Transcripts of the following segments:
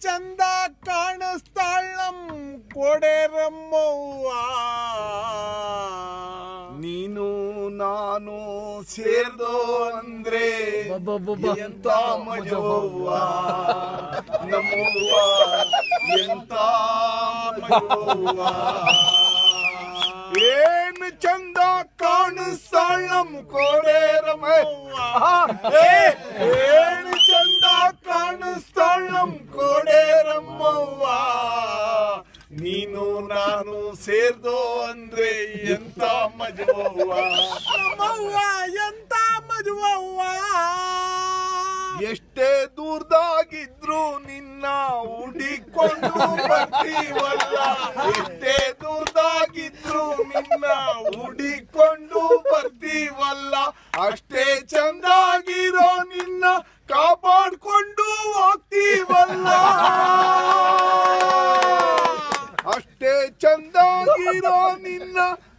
ಚಂದ ಕಾಣಿಸ್ತಾಳ್ ನಮ್ ಕೋಡೇರಮ್ಮವ್ವ. ನೀನು ನಾನು ಸೇರ್ದೋ ಅಂದ್ರೆ ಎಂತ ಮಜವ್ವ ನಮ್ಮವ್ವ, ಎಂತ ಮಜವ್ವ. ಏನು ಚಂದ ಕಾಣಿಸ್ತಾಳ್ ನಮ್ ಕೋಡೇರಮ್ಮವ್ವ. ಏನು ಚಂದ ಕಾಣಿಸ್ತಾಳ್ ನಮ್ ಕೋಡೇರಮ್ಮವ್ವ. ನೀನು ನಾನು ಸೇರ್ದೋ ಅಂದ್ರೆ ಎಂತ ಮಜವ್ವ ನಮ್ಮವ್ವ, ಎಂತ ಮಜವ್ವ. ಎಷ್ಟೇ ದೂರದಾಗಿದ್ರು ನಿನ್ನ ಹುಡಿಕೊಂಡು ಬರ್ತೀವಲ್ಲ, ಎಷ್ಟೇ ದೂರದಾಗಿದ್ರು ನಿನ್ನ ಹುಡಿಕೊಂಡು ಬರ್ತೀವಲ್ಲ, ಅಷ್ಟೇ ಚಂದಾಗಿರೋ ನಿನ್ನ ಕಾಪಾಡ್ಕೊಂಡು ಹೋಗ್ತೀವಲ್ಲ, ಅಷ್ಟೇ ಚಂದಾಗಿರೋ ನಿನ್ನ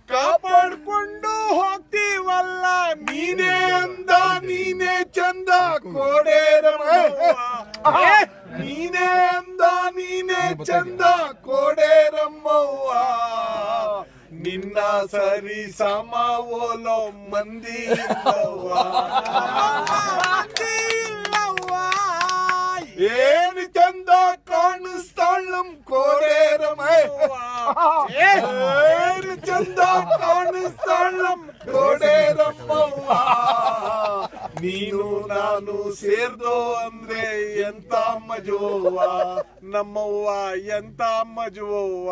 ಕಾಪಾಡ್ಕೊಂಡು ಹೋಗ್ತೀವಲ್ಲ. ನೀನೇ ಅಂದ ನೀನೇ ಚಂದ ಕೋಡೇರಮ್ಮವ್ವ, ನೀನೇ ಅಂದ ನೀನೇ ಚಂದ ಕೋಡೇರಮ್ಮವ್ವ. ನಿನ್ನ ಸರಿ ಸಮ ಓಲೋ ಮಂದಿ ಇಲ್ಲವ್ವ. ಏನು ಚಂದ ಕಾಣಿಸ್ತಾಳ್ ನಮ್ ಕೋಡೇರಮ್ಮವ್ವ, ಏನು ಚಂದ ಕಾಣಿಸ್ತಾಳ್ ನಮ್ ಕೋಡೇರಮ್ಮವ್ವ. ನೀನು ನಾನು ಸೇರ್ದೋ ಅಂದ್ರೆ ಎಂತ ಮಜವ್ವ ನಮ್ಮವ್ವ, ಎಂತ ಮಜವ್ವ.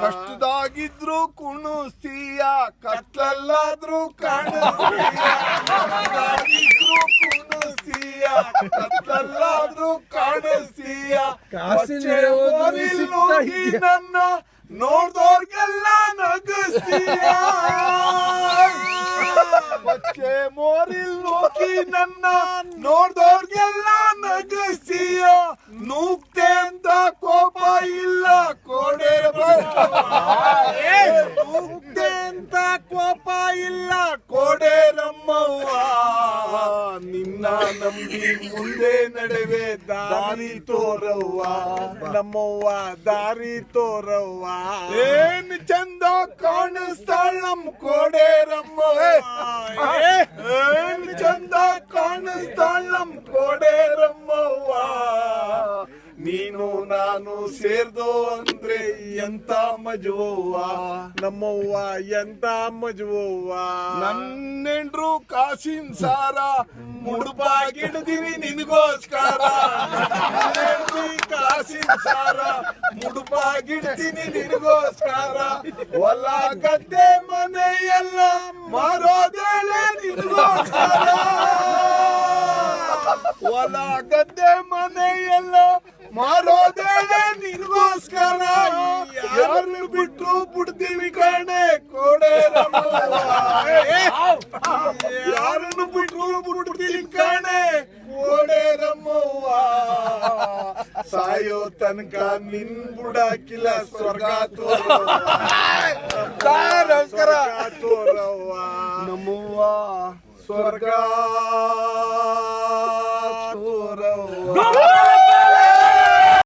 ಕಷ್ಟದಾಗಿದ್ರು ಕುಣಿಸ್ತೀಯ, ಕತ್ಲಲ್ಲಾದ್ರೂ ಕಾಣಿಸ್ತೀಯ, ಕಷ್ಟದಾಗಿದ್ರು ಕುಣಿಸ್ತೀಯ, ಕತ್ಲಲ್ಲಾದ್ರೂ ಕಾಣಿಸ್ತೀಯ. ಹೋಗಿ ನನ್ನ ನೋಡ್ದೋರ್ಗೆಲ್ಲ ನಗಿಸ್ತೀಯ, ಬಚ್ಚೆ ಮೋರಿಲ್ ಹೋಗಿ ನನ್ನ ನೋಡ್ದೋರ್ಗೆಲ್ಲ ನಗಿಸ್ತೀಯ. ನೂಕ್ತೆ ಅಂತ ಕೋಪ ಇಲ್ಲ ಕೋಡೇರಮ್ಮವ್ವ, ನೂಕ್ತೆ ಅಂತ ಕೋಪ ಇಲ್ಲ ಕೋಡೇರಮ್ಮವ್ವ. ನಿನ್ನ ನಂಬಿ ಮುಂದೆ ನಡೆವೆ ದಾರಿ ತೋರವ್ವ ನಮ್ಮವ್ವ, ದಾರಿ ತೋರವ್ವ. ಏನ್ ಚಂದ ಕಾಣಿಸ್ತಾಳ್ ನಮ್ ಕೋಡೇರಮ್ಮವ್ವ, ಏನ್ ಚಂದ ಕಾಣಿಸ್ತಾಳ್ ನಮ್ ಕೋಡೇರಮ್ಮವ್ವ. ನೀನು ನಾನು ಸೇರ್ದೋ ಅಂದ್ರೆ ಎಂತ ಮಜವ್ವ ನಮ್ಮವ್ವ, ಎಂತ ಮಜವ್ವ. ನನ್ನೆಂಡ್ರು ಕಾಸಿನ ಸಾರ ಮುಡುಪಾಗಿಡ್ದೀನಿ ನಿನಗೋಸ್ಕರ, ಕಾಸಿನ ಸಾರ ಮುಡುಪಾಗಿಡ್ತೀನಿ ನಿನಗೋಸ್ಕರ. ಹೊಲ ಗದ್ದೆ ಮನೆಯೆಲ್ಲ ಮಾರೋದೇಳೆ ನಿನಗೋಸ್ಕರ, ಹೊಲ ಗದ್ದೆ ಮನೆಯೆಲ್ಲ ಮಾರೋದೇಳೆ ನಿನಗೋಸ್ಕರ. ಯಾರನ್ನು ಬಿಟ್ಟು ಬಿಡ್ತೀವಿ ಕಣೆ ಕೋಡೇರಮ್ಮವ್ವ, ಯಾರನ್ನು ಬಿಟ್ಟು ಬಿಡ್ತೀವಿ ಕಣೆ ಕೋಡೇರಮ್ಮವ್ವ. ಸಾಯೋ ತನಕ ನಿನ್ ಬುಡಾಕಿಲ್ಲ ಸ್ವರ್ಗ ತೋರವ್ವ ನಮ್ಮವ್ವ, ಸ್ವರ್ಗ